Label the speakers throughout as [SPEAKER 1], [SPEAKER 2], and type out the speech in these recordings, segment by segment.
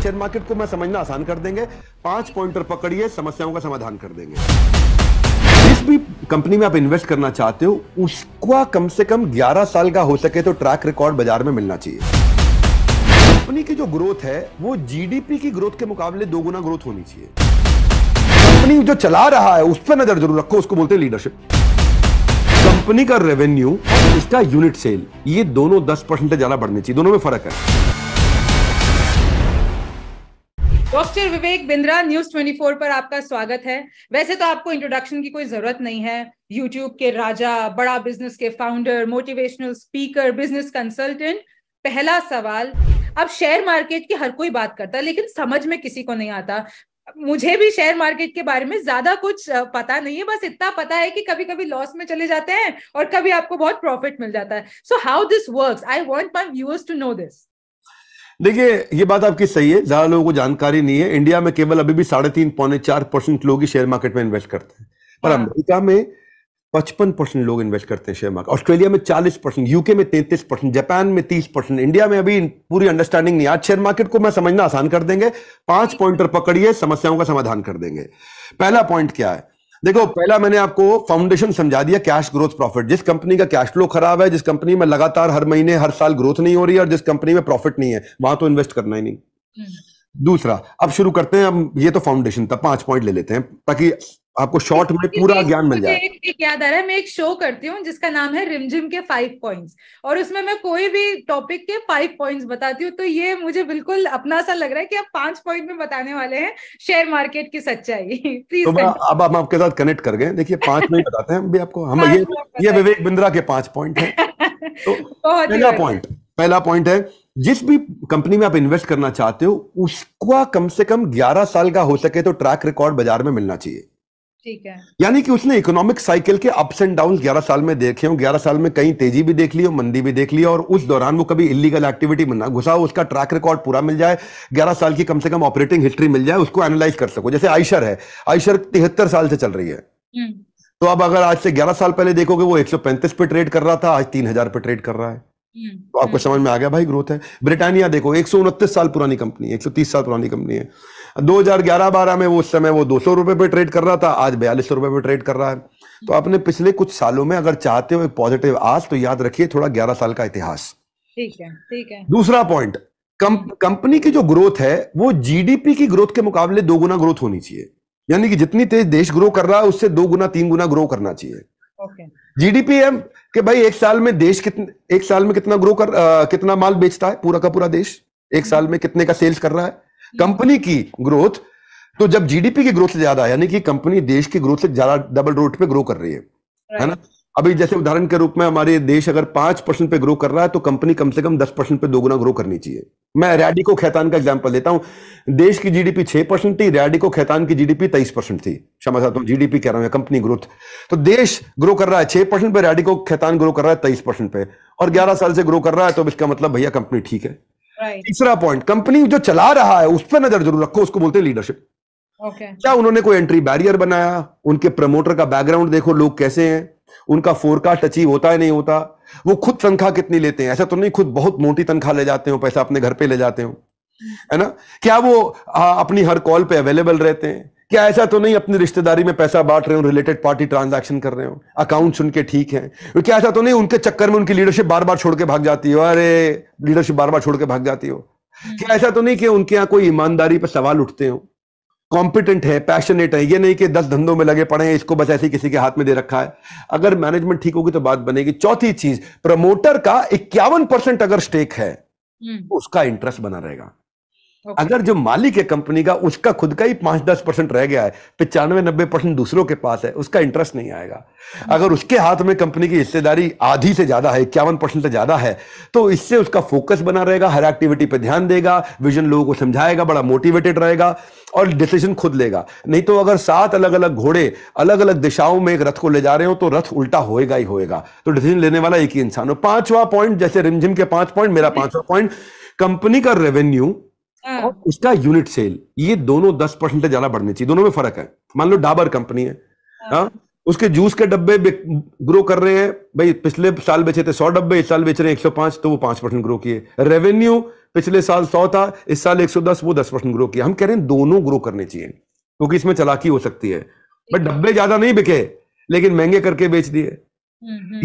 [SPEAKER 1] Share market को मैं समझना आसान कर देंगे। 5 पॉइंटर पकड़िए, समस्याओं का समाधान कर देंगे। जिस भी कंपनी में आप इन्वेस्ट करना चाहते हो उसका कम से कम 11 साल का हो सके तो ट्रैक रिकॉर्ड बाजार में मिलना चाहिए। कंपनी की जो ग्रोथ है वो जीडीपी की ग्रोथ के मुकाबले 2 गुना ग्रोथ होनी चाहिए। कंपनी जो चला रहा है उस पर नजर जरूर रखो, उसको बोलते हैं लीडरशिप। कंपनी का रेवेन्यू, इसका यूनिट सेल, ये दोनों 10% से ज्यादा बढ़नी चाहिए। दोनों में फर्क है।
[SPEAKER 2] डॉक्टर विवेक बिंद्रा, न्यूज 24 पर आपका स्वागत है। वैसे तो आपको इंट्रोडक्शन की कोई जरूरत नहीं है। यूट्यूब के राजा, बड़ा बिजनेस के founder, motivational speaker, business consultant. पहला सवाल, अब शेयर मार्केट की हर कोई बात करता है लेकिन समझ में किसी को नहीं आता। मुझे भी शेयर मार्केट के बारे में ज्यादा कुछ पता नहीं है, बस इतना पता है कि कभी कभी लॉस में चले जाते हैं और कभी आपको बहुत प्रॉफिट मिल जाता है। So how this works, I want my viewers to know this.
[SPEAKER 1] देखिए, ये बात आपकी सही है, ज्यादा लोगों को जानकारी नहीं है। इंडिया में केवल अभी भी 3.5-4% लोग ही शेयर मार्केट में इन्वेस्ट करते हैं, पर अमेरिका में 55% लोग इन्वेस्ट करते हैं शेयर मार्केट, ऑस्ट्रेलिया में 40%, यूके में 33%, जापान में 30%। इंडिया में अभी पूरी अंडरस्टैंडिंग नहीं। आज शेयर मार्केट को मैं समझना आसान कर देंगे। 5 पॉइंटर पकड़िए, समस्याओं का समाधान कर देंगे। पहला पॉइंट क्या है? देखो, पहला मैंने आपको फाउंडेशन समझा दिया, कैश ग्रोथ प्रॉफिट। जिस कंपनी का कैश फ्लो खराब है, जिस कंपनी में लगातार हर महीने हर साल ग्रोथ नहीं हो रही है और जिस कंपनी में प्रॉफिट नहीं है, वहां तो इन्वेस्ट करना ही नहीं। दूसरा, अब शुरू करते हैं। अब ये तो फाउंडेशन था, 5 पॉइंट ले लेते हैं ताकि आपको शॉर्ट में पूरा ज्ञान मिल जाए।
[SPEAKER 2] एक याद आ रहा है, मैं एक शो करती हूँ जिसका नाम है रिमझिम के 5 पॉइंट्स, और उसमें मैं कोई भी टॉपिक के 5 पॉइंट्स बताती हूँ। तो ये मुझे बिल्कुल अपना सा लग रहा है कि आप 5 पॉइंट में बताने वाले हैं शेयर मार्केट की सच्चाई। प्लीज।
[SPEAKER 1] तो अब हम आपके साथ कनेक्ट कर गए। देखिए, 5 में ही बताते हैं भी आपको। हम ये विवेक बिंद्रा के 5 पॉइंट है। तो पहला पॉइंट है, जिस भी कंपनी में आप इन्वेस्ट करना चाहते हो उसका कम से कम 11 साल का हो सके तो ट्रैक रिकॉर्ड बाजार में मिलना चाहिए।
[SPEAKER 2] ठीक है।
[SPEAKER 1] यानी कि उसने इकोनॉमिक साइकिल के अप्स एंड डाउन 11 साल में देखे हो। 11 साल में कहीं तेजी भी देख ली हो, मंदी भी देख ली हो, और उस दौरान वो कभी इलीगल एक्टिविटी में ना घुसा हो, उसका ट्रैक रिकॉर्ड पूरा मिल जाए। 11 साल की कम से कम ऑपरेटिंग हिस्ट्री मिल जाए, उसको एनालाइज कर सको। जैसे आयशर है, आयशर 73 साल से चल रही है। तो अब अगर आज से 11 साल पहले देखोगे, वो 135 पे ट्रेड कर रहा था, आज 3000 पे ट्रेड कर रहा है। तो आपको समझ में आ गया भाई, ग्रोथ है। ब्रिटानिया देखो, 129 साल पुरानी कंपनी है, 130 साल पुरानी कंपनी है। 2011-12 में वो उस समय वो 200 रुपए पे ट्रेड कर रहा था, आज 4200 रुपए पे ट्रेड कर रहा है। तो आपने पिछले कुछ सालों में अगर चाहते हो एक पॉजिटिव आज, तो याद रखिए थोड़ा 11 साल का इतिहास।
[SPEAKER 2] ठीक है, ठीक है।
[SPEAKER 1] दूसरा पॉइंट, कंपनी की जो ग्रोथ है वो जीडीपी की ग्रोथ के मुकाबले 2 गुना ग्रोथ होनी चाहिए। यानी कि जितनी तेज देश ग्रो कर रहा है उससे 2 गुना 3 गुना ग्रो करना चाहिए। जीडीपी है कि भाई एक साल में देश एक साल में कितना ग्रो कर कितना माल बेचता है पूरा का पूरा देश, एक साल में कितने का सेल्स कर रहा है। कंपनी की ग्रोथ तो जब जीडीपी की ग्रोथ से ज्यादा, यानी कि कंपनी देश की ग्रोथ से ज्यादा डबल रोड पे ग्रो कर रही है ना। अभी जैसे उदाहरण के रूप में हमारे देश अगर 5% पे ग्रो कर रहा है तो कंपनी कम से कम 10% पे 2 गुना ग्रो करनी चाहिए। मैं रैडिको खैतान का एग्जांपल देता हूं। देश की जीडीपी 6% थी, रैडिको खैतान की जीडीपी 23% थी। क्षमा चाहता हूं, जीडीपी कह रहा हूं, कंपनी ग्रोथ। तो देश ग्रो कर रहा है 6% पे, रैडिको खैतान ग्रो कर रहा है 23% पे, और 11 साल से ग्रो कर रहा है, तो इसका मतलब भैया कंपनी ठीक है। तीसरा पॉइंट, कंपनी जो चला रहा है उस पर नजर जरूर रखो, उसको बोलते हैं लीडरशिप। क्या उन्होंने कोई एंट्री बैरियर बनाया? उनके प्रमोटर का बैकग्राउंड देखो, लोग कैसे हैं, उनका फोरकास्ट अचीव होता है नहीं होता, वो खुद तनख्वाह कितनी लेते हैं। ऐसा तो नहीं खुद बहुत मोटी तनख्वाह ले जाते हो, पैसा अपने घर पे ले जाते हो, है ना। क्या वो अपनी हर कॉल पे अवेलेबल रहते हैं? क्या ऐसा तो नहीं अपनी रिश्तेदारी में पैसा बांट रहे हो, रिलेटेड पार्टी ट्रांजैक्शन कर रहे हो, अकाउंट्स उनके ठीक हैं? क्या ऐसा तो नहीं उनके चक्कर में उनकी लीडरशिप बार बार छोड़ के भाग जाती हो? अरे लीडरशिप बार बार छोड़ के भाग जाती हो। क्या ऐसा तो नहीं कि उनके यहाँ कोई ईमानदारी पर सवाल उठते हो, कॉम्पिटेंट है, पैशनेट है, ये नहीं कि 10 धंधों में लगे पड़े हैं, इसको बस ऐसे किसी के हाथ में दे रखा है। अगर मैनेजमेंट ठीक होगी तो बात बनेगी। चौथी चीज, प्रमोटर का 51% अगर स्टेक है तो उसका इंटरेस्ट बना रहेगा। अगर जो मालिक है कंपनी का, उसका खुद का ही 5-10% रह गया है, 95-90% दूसरों के पास है, उसका इंटरेस्ट नहीं आएगा। अगर उसके हाथ में कंपनी की हिस्सेदारी आधी से ज्यादा है, 51% से ज्यादा है, तो इससे उसका फोकस बना रहेगा, हर एक्टिविटी पे ध्यान देगा, विजन लोगों को समझाएगा, बड़ा मोटिवेटेड रहेगा और डिसीजन खुद लेगा। नहीं तो अगर 7 अलग अलग घोड़े अलग अलग दिशाओं में एक रथ को ले जा रहे हो तो रथ उल्टा होएगा ही होएगा। तो डिसीजन लेने वाला एक ही इंसान हो। 5वां पॉइंट, जैसे रिमझिम के 5 पॉइंट, मेरा 5वां पॉइंट, कंपनी का रेवेन्यू और उसका यूनिट सेल, ये दोनों 10% से ज्यादा बढ़नी चाहिए। दोनों में फर्क है। मान लो डाबर कंपनी है, उसके जूस के डब्बे ग्रो कर रहे हैं भाई, पिछले साल बेचे थे 100 डब्बे, इस साल बेच रहे हैं 105, तो वो 5% ग्रो किए। रेवेन्यू पिछले साल 100 था, इस साल 110, वो 10% ग्रो किया। हम कह रहे हैं दोनों ग्रो करने चाहिए, क्योंकि इसमें चालाकी हो सकती है। बट डब्बे ज्यादा नहीं बिके लेकिन महंगे करके बेच दिए,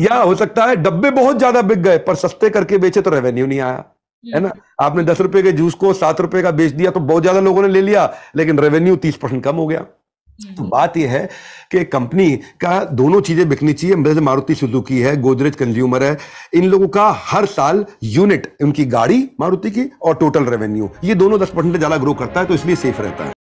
[SPEAKER 1] या हो सकता है डब्बे बहुत ज्यादा बिक गए पर सस्ते करके बेचे तो रेवेन्यू नहीं आया, है ना। आपने 10 रुपए के जूस को 7 रुपए का बेच दिया तो बहुत ज्यादा लोगों ने ले लिया, लेकिन रेवेन्यू 30% कम हो गया। तो बात यह है कि कंपनी का दोनों चीजें बिकनी चाहिए। जैसे मारुति सुजुकी है, गोदरेज कंज्यूमर है, इन लोगों का हर साल यूनिट, उनकी गाड़ी मारुति की और टोटल रेवेन्यू, ये दोनों 10% ज्यादा ग्रो करता है, तो इसलिए सेफ रहता है।